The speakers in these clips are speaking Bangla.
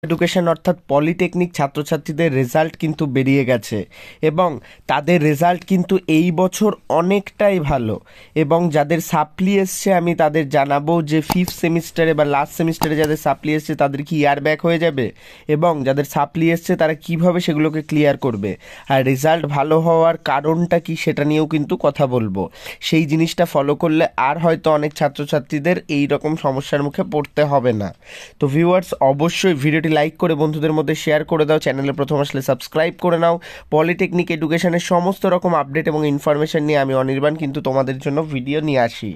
এডুকেশন অর্থাৎ পলিটেকনিক ছাত্রছাত্রীদের রেজাল্ট কিন্তু বেরিয়ে গেছে এবং তাদের রেজাল্ট কিন্তু এই বছর অনেকটাই ভালো। এবং যাদের সাপ্লি এসছে আমি তাদের জানাবো যে ফিফথ সেমিস্টারে বা লাস্ট সেমিস্টারে যাদের সাপ্লি এসছে তাদের কি ইয়ার ব্যাক হয়ে যাবে, এবং যাদের সাপ্লি এসছে তারা কিভাবে সেগুলোকে ক্লিয়ার করবে, আর রেজাল্ট ভালো হওয়ার কারণটা কি সেটা নিয়েও কিন্তু কথা বলবো। সেই জিনিসটা ফলো করলে আর হয়তো অনেক ছাত্রছাত্রীদের এই রকম সমস্যার মুখে পড়তে হবে না। তো ভিউয়ার্স, অবশ্যই ভিডিওটি লাইক করে বন্ধুদের মধ্যে শেয়ার করে দাও, চ্যানেলে প্রথম আসলে সাবস্ক্রাইব করে নাও। পলিটেকনিক এডুকেশনের সমস্ত রকম আপডেট এবং ইনফরমেশন নিয়ে আমি অনির্বাণ কিন্তু তোমাদের জন্য ভিডিও নিয়ে আসি।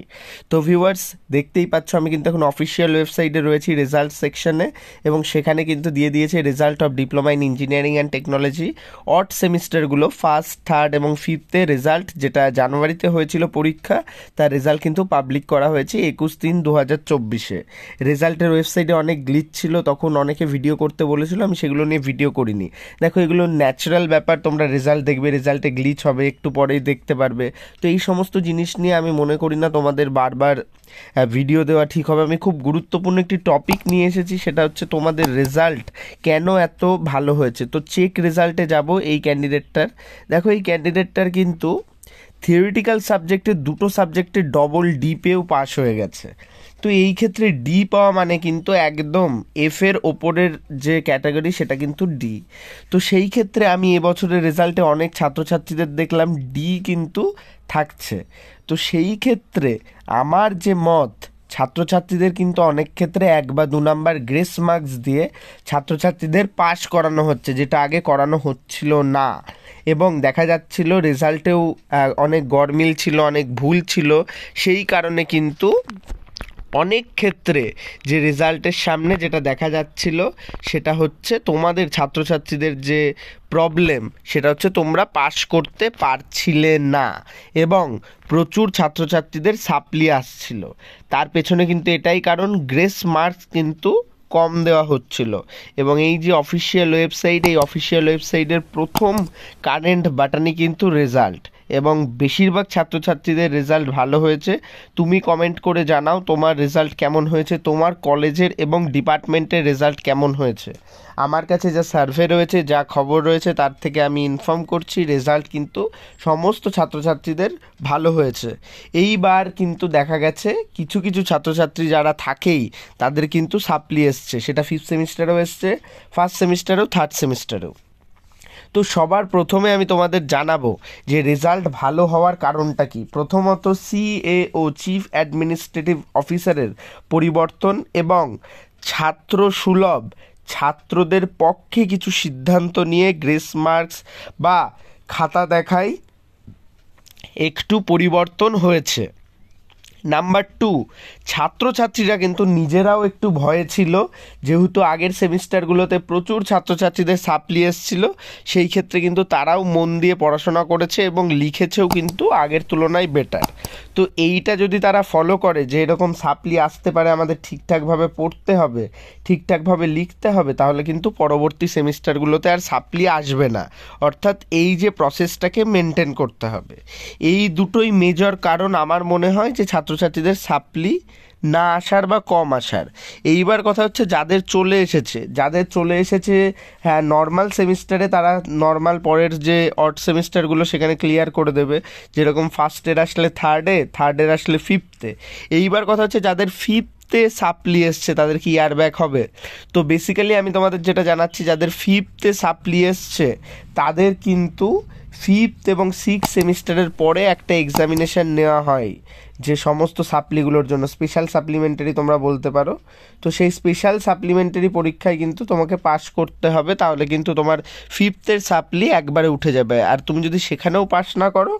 তো ভিউয়ার্স, দেখতেই পাচ্ছ আমি কিন্তু এখন অফিসিয়াল ওয়েবসাইটে রয়েছি রেজাল্ট সেকশনে, এবং সেখানে কিন্তু দিয়ে দিয়েছে result of diploma in engineering and technology odd সেমিস্টারগুলো ফার্স্ট, থার্ড এবং ফিফথে রেজাল্ট, যেটা জানুয়ারিতে হয়েছিল পরীক্ষা, তার রেজাল্ট কিন্তু পাবলিক করা হয়েছে 21/3/2024। রেজাল্টের ওয়েবসাইটে অনেক গ্লিচ ছিল, তখন অনেকে ভিডিও করতে বলেছিল, আমি সেগুলো নিয়ে ভিডিও করিনি। দেখো, এগুলো ন্যাচারাল ব্যাপার, তোমরা রেজাল্ট দেখবে, রেজাল্টে গ্লিচ হবে, একটু পরেই দেখতে পারবে। তো এই সমস্ত জিনিস নিয়ে আমি মনে করি না তোমাদের বারবার ভিডিও দেওয়া ঠিক হবে। আমি খুব গুরুত্বপূর্ণ একটি টপিক নিয়ে এসেছি, সেটা হচ্ছে তোমাদের রেজাল্ট কেন এত ভালো হয়েছে। তো চেক রেজাল্টে যাব এই ক্যান্ডিডেটটার। দেখো, এই ক্যান্ডিডেটটার কিন্তু থিওরিটিক্যাল সাবজেক্টে দুটো সাবজেক্টে ডবল ডি পেয়েও পাস হয়ে গেছে। তো এই ক্ষেত্রে ডি পাওয়া মানে কিন্তু একদম এফের ওপরের যে ক্যাটাগরি সেটা কিন্তু ডি। তো সেই ক্ষেত্রে আমি এবছরের রেজাল্টে অনেক ছাত্রছাত্রীদের দেখলাম ডি কিন্তু থাকছে। তো সেই ক্ষেত্রে আমার যে মত, ছাত্রছাত্রীদের কিন্তু অনেক ক্ষেত্রে 1 বা 2 নাম্বার গ্রেস মার্কস দিয়ে ছাত্রছাত্রীদের পাস করানো হচ্ছে, যেটা আগে করানো হচ্ছিল না। এবং দেখা যাচ্ছিল রেজাল্টেও অনেক গরমিল ছিল, অনেক ভুল ছিল। সেই কারণে কিন্তু অনেক ক্ষেত্রে যে রেজাল্টের সামনে যেটা দেখা যাচ্ছিল সেটা হচ্ছে তোমাদের ছাত্রছাত্রীদের যে প্রবলেম, সেটা হচ্ছে তোমরা পাস করতে পারছিলে না এবং প্রচুর ছাত্রছাত্রীদের সাপ্লি আসছিল। তার পেছনে কিন্তু এটাই কারণ, গ্রেস মার্কস কিন্তু কম দেওয়া হচ্ছিল। এবং এই যে অফিসিয়াল ওয়েবসাইট, এই অফিসিয়াল ওয়েবসাইটের প্রথম কারেন্ট বাটনই কিন্তু রেজাল্ট, এবং বেশিরভাগ ছাত্রছাত্রীদের রেজাল্ট ভালো হয়েছে। তুমি কমেন্ট করে জানাও তোমার রেজাল্ট কেমন হয়েছে, তোমার কলেজের এবং ডিপার্টমেন্টের রেজাল্ট কেমন হয়েছে। আমার কাছে যা সার্ভে রয়েছে, যা খবর রয়েছে, তার থেকে আমি ইনফর্ম করছি রেজাল্ট কিন্তু সমস্ত ছাত্রছাত্রীদের ভালো হয়েছে। এইবার কিন্তু দেখা গেছে কিছু কিছু ছাত্রছাত্রী যারা থাকেই তাদের কিন্তু সাপ্লি এসছে, সেটা ফিফথ সেমিস্টারেও এসছে, ফার্স্ট সেমিস্টারেও, থার্ড সেমিস্টারেও। তো সবার প্রথমে আমি তোমাদের জানাবো যে রেজাল্ট ভালো হওয়ার কারণটা কি। প্রথমত, সিএও চিফ অ্যাডমিনিস্ট্রেটিভ অফিসারের পরিবর্তন এবং ছাত্র সুলভ, ছাত্রদের পক্ষে কিছু সিদ্ধান্ত নিয়ে গ্রেস মার্কস বা খাতা দেখায় একটু পরিবর্তন হয়েছে। নাম্বার 2, ছাত্রছাত্রীরা কিন্তু নিজেরাও একটু ভয়ে ছিল, যেহেতু আগের সেমিস্টারগুলোতে প্রচুর ছাত্রছাত্রীদের সাপ্লি এসেছিল। সেই ক্ষেত্রে কিন্তু তারাও মন দিয়ে পড়াশোনা করেছে এবং লিখেছেও কিন্তু আগের তুলনায় বেটার। তো এইটা যদি তারা ফলো করে যে এরকম সাপ্লি আসতে পারে, আমাদের ঠিকঠাকভাবে পড়তে হবে, ঠিকঠাকভাবে লিখতে হবে, তাহলে কিন্তু পরবর্তী সেমিস্টারগুলোতে আর সাপ্লি আসবে না। অর্থাৎ এই যে প্রসেসটাকে মেনটেন করতে হবে। এই দুটোই মেজর কারণ আমার মনে হয় যে ছাত্রছাত্রীদের সাপ্লি না আসার বা কম আসার। এইবার কথা হচ্ছে যাদের চলে এসেছে হ্যাঁ, নর্মাল সেমিস্টারে তারা নর্মাল পরের যে অড সেমিস্টারগুলো সেখানে ক্লিয়ার করে দেবে, যেরকম ফার্স্টের আসলে থার্ডের আসলে ফিফথে। এইবার কথা হচ্ছে যাদের ফিফথে সাপ্লি এসছে তাদের কি ইয়ার ব্যাক হবে। তো বেসিক্যালি আমি তোমাদের যেটা জানাচ্ছি, যাদের ফিফথে সাপ্লি এসছে তাদের কিন্তু ফিফথ এবং সিক্স সেমিস্টারের পরে একটা এক্সামিনেশান নেওয়া হয়, যে সমস্ত সাপ্লিগুলোর জন্য স্পেশাল সাপ্লিমেন্টারি তোমরা বলতে পারো। তো সেই স্পেশাল সাপ্লিমেন্টারি পরীক্ষায় কিন্তু তোমাকে পাস করতে হবে, তাহলে কিন্তু তোমার ফিফথের সাপ্লি একবারে উঠে যাবে। আর তুমি যদি সেখানেও পাস না করো,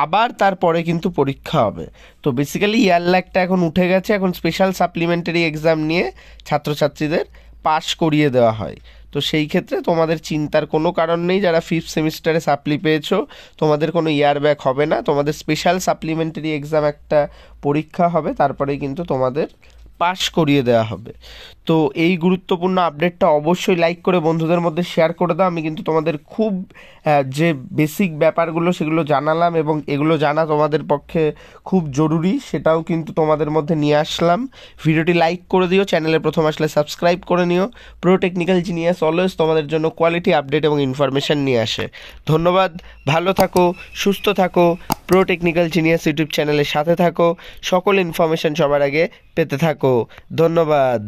আবার তারপরে কিন্তু পরীক্ষা হবে। তো বেসিক্যালি ইয়ার ল্যাগটা এখন উঠে গেছে, এখন স্পেশাল সাপ্লিমেন্টারি এক্সাম নিয়ে ছাত্রছাত্রীদের পাস করিয়ে দেওয়া হয়। তো সেই ক্ষেত্রে তোমাদের চিন্তার কোনো কারণ নেই, যারা ফিফথ সেমিস্টারে সাপ্লি পেয়েছো তোমাদের কোনো ইয়ার ব্যাক হবে না। তোমাদের স্পেশাল সাপ্লিমেন্টারি এক্সাম একটা পরীক্ষা হবে, তারপরেই কিন্তু তোমাদের পাস করিয়ে দেওয়া হবে। তো এই গুরুত্বপূর্ণ আপডেটটা অবশ্যই লাইক করে বন্ধুদের মধ্যে শেয়ার করে দাও। আমি কিন্তু তোমাদের খুব যে বেসিক ব্যাপারগুলো সেগুলো জানালাম, এবং এগুলো জানা তোমাদের পক্ষে খুব জরুরি, সেটাও কিন্তু তোমাদের মধ্যে নিয়ে আসলাম। ভিডিওটি লাইক করে দিও, চ্যানেলে প্রথম আসলে সাবস্ক্রাইব করে নিও। প্রো টেকনিক্যাল জিনিয়াস অলওয়েজ তোমাদের জন্য কোয়ালিটি আপডেট এবং ইনফরমেশন নিয়ে আসে। ধন্যবাদ, ভালো থাকো, সুস্থ থাকো, প্রো টেকনিক্যাল জিনিয়াস ইউটিউব চ্যানেলের সাথে থাকো, সকল ইনফরমেশন সবার আগে পেতে থাকো। ধন্যবাদ।